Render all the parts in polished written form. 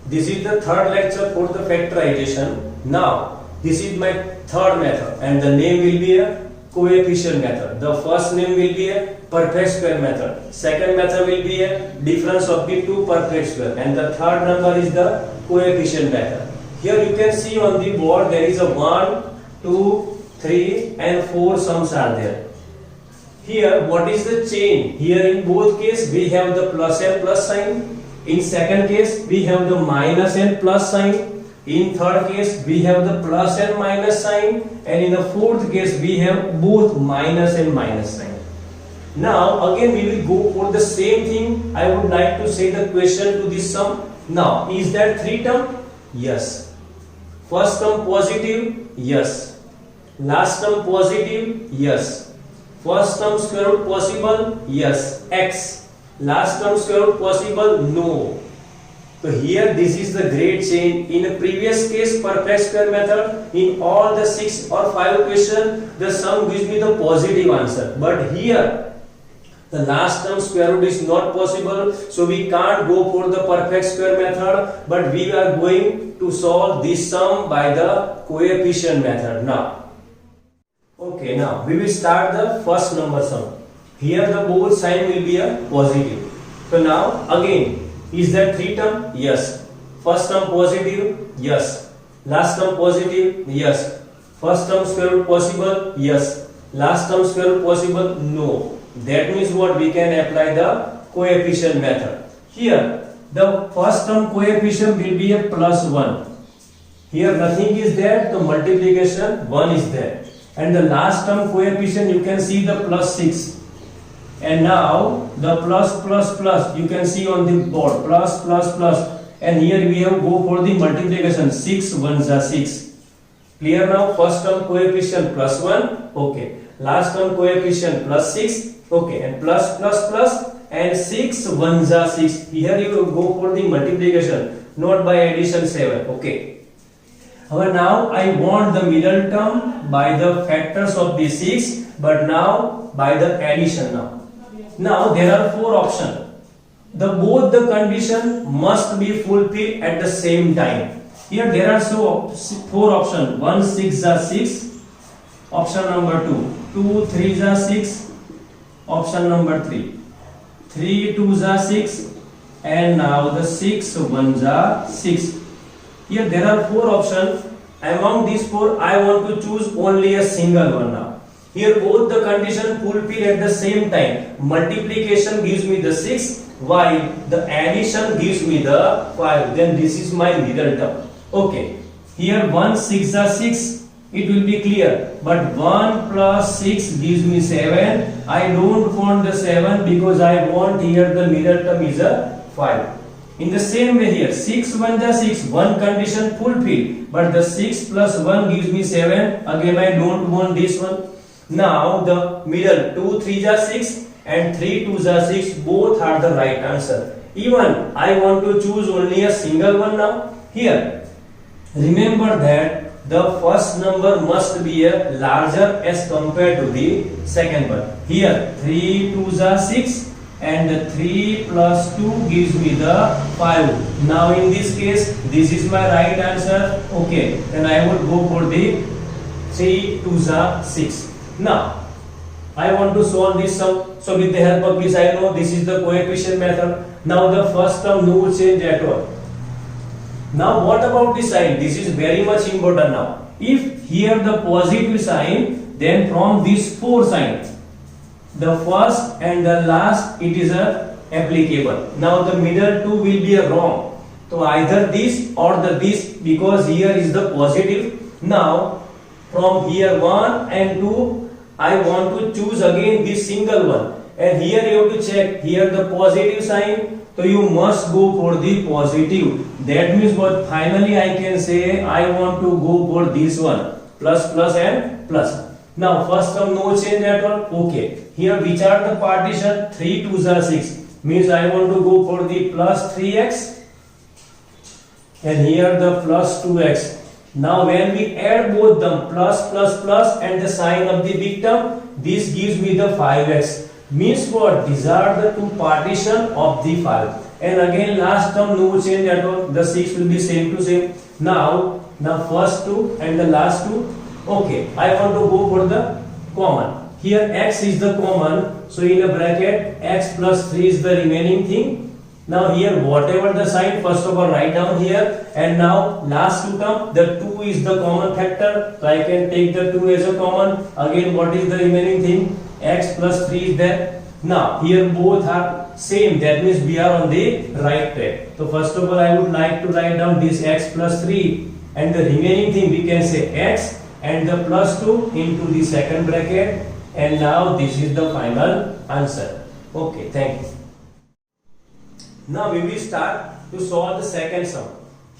This is the third lecture for the factorization. Now, this is my third method and the name will be a coefficient method. The first name will be a perfect square method. Second method will be a difference of the two perfect square. And the third number is the coefficient method. Here you can see on the board there is a 1, 2, 3 and 4 sums are there. Here what is the chain? Here in both case we have the plus and plus sign. In second case we have the minus and plus sign. In third case we have the plus and minus sign, and in the fourth case we have both minus and minus sign. Now again we will go for the same thing. I would like to say the question to this sum. Now is that 3 term? Yes. First term positive? Yes. Last term positive? Yes. First term square root possible? Yes. X. Last term square root possible? No. So here this is the great chain. In a previous case perfect square method, in all the 6 or 5 questions the sum gives me the positive answer. But here the last term square root is not possible, so we can't go for the perfect square method, but we are going to solve this sum by the coefficient method now. Okay, now we will start the first number sum. Here the both sign will be a positive. So now again, is that 3 term? Yes. First term positive? Yes. Last term positive? Yes. First term square root possible? Yes. Last term square root possible? No. That means what? We can apply the coefficient method. Here the first term coefficient will be a plus 1. Here nothing is there, the multiplication 1 is there. And the last term coefficient you can see the plus 6. And now the plus plus plus you can see on the board, plus plus plus, and here we have go for the multiplication. 6 1s are 6. Clear now? First term coefficient plus 1, okay. Last term coefficient plus 6, okay, and plus plus plus, and 6 1s are 6. Here you go for the multiplication, not by addition 7, okay. However, now I want the middle term by the factors of the 6, but now by the addition now. Now there are 4 options. Both the condition must be fulfilled at the same time. Here there are 4 options. 1 6 are 6. Option number 2. 2 3 are 6. Option number 3. 3 2s are 6. And now the 6 1s are 6. Here there are 4 options. Among these 4 I want to choose only a single one now. Here both the condition fulfill at the same time. Multiplication gives me the 6 while the addition gives me the 5. Then this is my middle term. Okay. Here 1 6 are 6. It will be clear. But 1 plus 6 gives me 7. I don't want the 7 because I want here the middle term is a 5. In the same way here 6 1 are 6. One condition fulfilled. But the 6 plus 1 gives me 7. Again I don't want this one. Now the middle 2 3s are 6 and 3 2s are 6, both are the right answer. Even I want to choose only a single one now. Here remember that the first number must be a larger as compared to the second one. Here 3 2s are 6 and 3 plus 2 gives me the 5. Now in this case this is my right answer. Okay, then I would go for the 3 2s are 6. Now I want to solve this sum. So with the help of this I know this is the coefficient method. Now the first term no change at all. Now what about the sign? This is very much important now. If here the positive sign, then from these 4 signs, the first and the last it is applicable. Now the middle 2 will be a wrong. So either this or the this, because here is the positive. Now from here 1 and 2 I want to choose again this single one, and here you have to check here the positive sign, so you must go for the positive. That means what? Finally I can say I want to go for this one, plus plus and plus. Now first term no change at all. Okay, here which are the partition? 3 2s are 6, means I want to go for the plus 3x and here the plus 2x. Now when we add both them, plus plus plus and the sign of the big term, this gives me the 5x. Means what? These are the two partition of the 5. and again last term no change at all, the 6 will be same to same. Now first two and the last two, okay, I want to go for the common. Here x is the common, so in a bracket x plus 3 is the remaining thing. Now here whatever the sign, first of all write down here, and now last two term, the 2 is the common factor, so I can take the 2 as a common. Again what is the remaining thing? X plus 3 is there. Now here both are same, that means we are on the right track. So first of all I would like to write down this x plus 3, and the remaining thing we can say x and the plus 2 into the second bracket, and now this is the final answer. Okay, thank you. Now we will start to solve the second sum.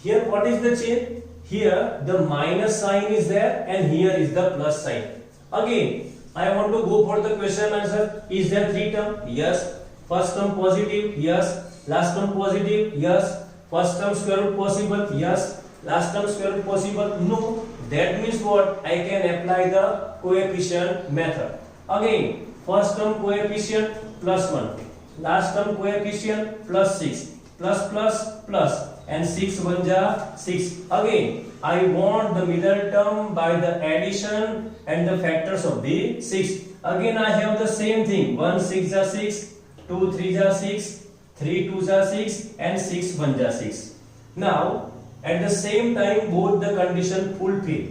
Here what is the change? Here the minus sign is there and here is the plus sign. Again I want to go for the question answer. Is there 3 term? Yes. First term positive? Yes. Last term positive? Yes. First term square root possible? Yes. Last term square root possible? No. That means what? I can apply the coefficient method. Again first term coefficient plus 1. Last term coefficient plus 6, plus, and 6 1 ja 6. Again I want the middle term by the addition and the factors of the 6. Again I have the same thing, 1 6 ja 6, 2 3 ja 6, 3 2 ja 6, and 6 1 ja 6. Now at the same time both the condition fulfill.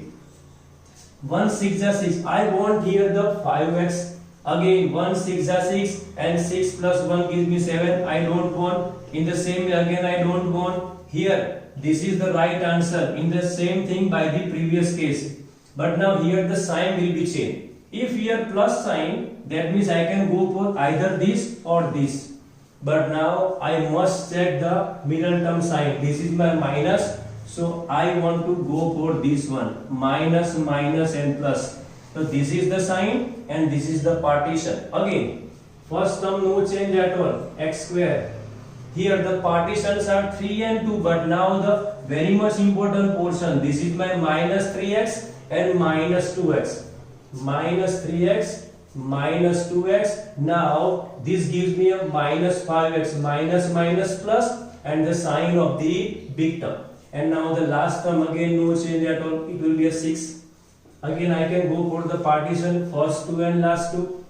1 6 ja 6, I want here the 5x. Again 1 6 ja 6 and 6 plus 1 gives me 7. I don't want. In the same way again I don't want. Here this is the right answer in the same thing by the previous case. But now here the sign will be changed. If here plus sign, that means I can go for either this or this. But now I must check the middle term sign. This is my minus, so I want to go for this one, minus, minus and plus. So this is the sign and this is the partition. Again first term no change at all, x square. Here the partitions are 3 and 2, but now the very much important portion, this is my minus 3x and minus 2x. Minus 3x minus 2x. Now this gives me a minus 5x, minus minus plus, and the sign of the big term. And now the last term again no change at all, it will be a 6. Again I can go for the partition, first 2 and last 2.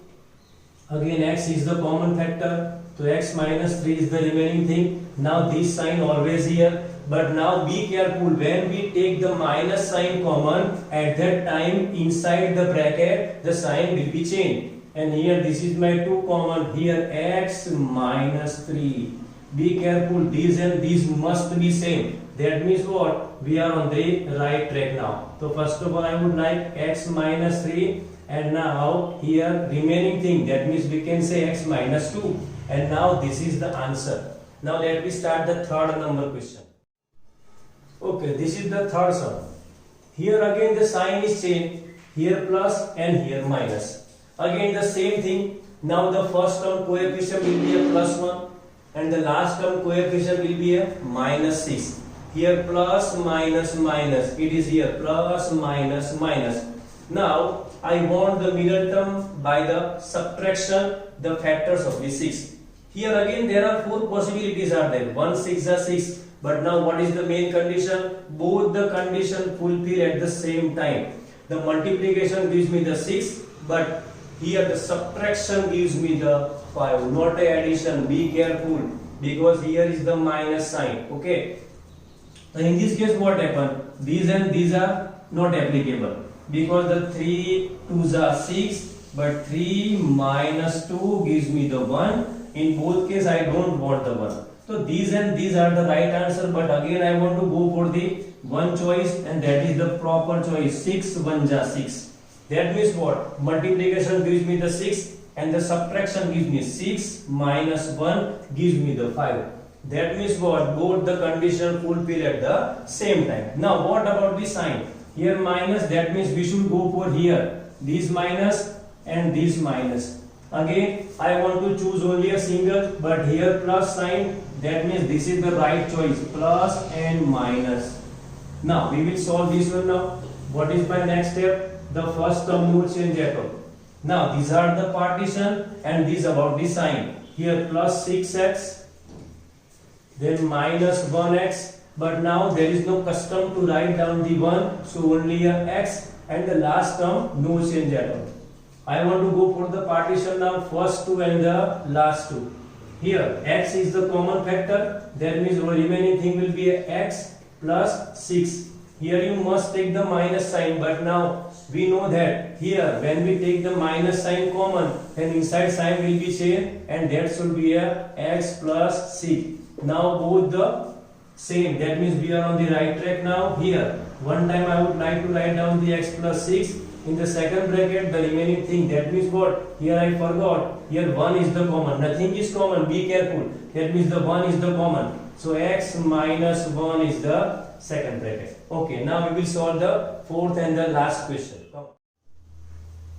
Again x is the common factor, so x minus 3 is the remaining thing. Now this sign always here, but now be careful, when we take the minus sign common, at that time inside the bracket the sign will be changed. And here this is my 2 common, here x minus 3. Be careful, these and these must be same. That means what? We are on the right track now. So first of all I would like x minus 3, and now here remaining thing, that means we can say x minus 2, and now this is the answer. Now let me start the third number question. Okay, this is the third sum. Here again the sign is changed, here plus and here minus. Again the same thing. Now the first term coefficient will be a plus 1 and the last term coefficient will be a minus 6. Here plus minus minus, it is here plus minus minus. Now I want the middle term by the subtraction the factors of the 6. Here again there are 4 possibilities are there, 1 6 are 6. But now what is the main condition? Both the condition fulfill at the same time. The multiplication gives me the 6, but here the subtraction gives me the 5, not a addition. Be careful, because here is the minus sign. Okay, so in this case what happened? These and these are not applicable, because the 3 2s are 6, but 3 minus 2 gives me the 1. In both cases I don't want the 1. So these and these are the right answer, but again I want to go for the one choice, and that is the proper choice. 6 1 ja 6. That means what? Multiplication gives me the 6 and the subtraction gives me 6 minus 1 gives me the 5. That means what? Both the condition fulfill at the same time. Now what about the sign? Here minus, that means we should go for here this minus and this minus. Again I want to choose only a single, but here plus sign, that means this is the right choice, plus and minus. Now we will solve this one. Now what is my next step? The first term no change at all. Now these are the partition and these about the sign. Here plus 6x then minus 1x, but now there is no custom to write down the 1, so only a x, and the last term no change at all. I want to go for the partition now, first two and the last two. Here x is the common factor, that means our remaining thing will be a x plus 6. Here you must take the minus sign, but now we know that here when we take the minus sign common, then inside sign will be same, and that should be a x plus 6. Now both the same, that means we are on the right track now. Here one time I would like to write down the x plus 6 in the second bracket, the remaining thing, that means what, here I forgot, here 1 is the common, nothing is common, be careful, that means the 1 is the common, so x minus 1 is the second bracket. Okay, now we will solve the fourth and the last question.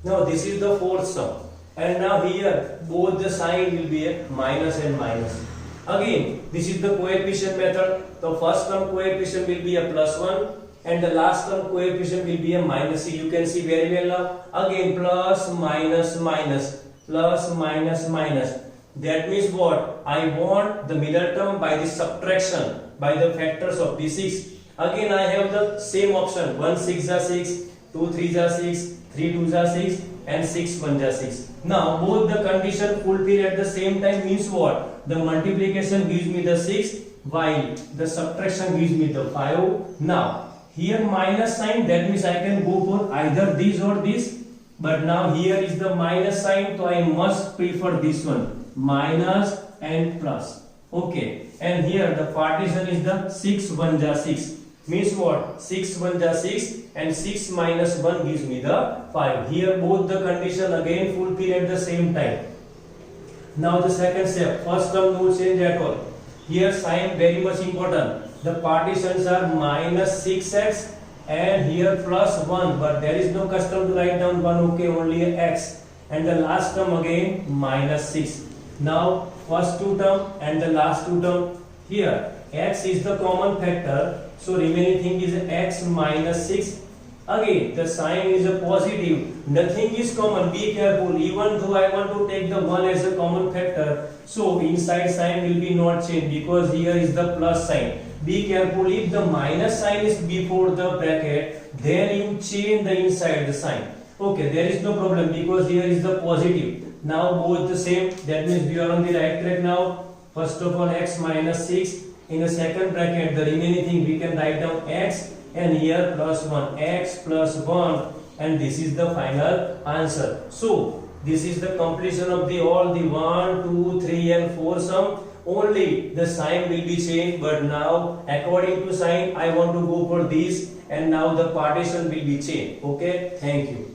Now this is the fourth sum, and now here both the sign will be a minus and minus. Again, this is the coefficient method. The first term coefficient will be a plus 1 and the last term coefficient will be a minus. You can see very well now. Again plus minus minus, plus minus minus. That means what? I want the middle term by the subtraction by the factors of the 6. Again I have the same option. 1 6 are 6, 2 3 are 6, 3 2 are 6 and 6 1 are 6. Now both the condition fulfill at the same time means what? The multiplication gives me the 6 while the subtraction gives me the 5. Now here minus sign, that means I can go for either this or this, but now here is the minus sign, so I must prefer this one, minus and plus. Okay, and here the partition is the 6 1 are 6, means what? 6 1 are 6 and 6 minus 1 gives me the 5. Here both the condition again fulfill at the same time. Now the second step, first term no change at all. Here sign very much important. The partitions are minus 6x and here plus 1, but there is no custom to write down 1, okay, only a x, and the last term again minus 6. Now first two term and the last two term, here x is the common factor, so remaining thing is x minus 6. Again the sign is a positive, nothing is common, be careful, even though I want to take the 1 as a common factor, so inside sign will be not changed because here is the plus sign. Be careful, if the minus sign is before the bracket, then you change the inside the sign. Okay, there is no problem because here is the positive. Now both the same, that means we are on the right track now. First of all x minus 6, in the second bracket the remaining thing we can write down x and here plus 1, x plus 1, and this is the final answer. So this is the completion of the all the 1 2 3 and 4 sum. Only the sign will be changed, but now according to sign I want to go for this, and now the partition will be changed. Okay, thank you.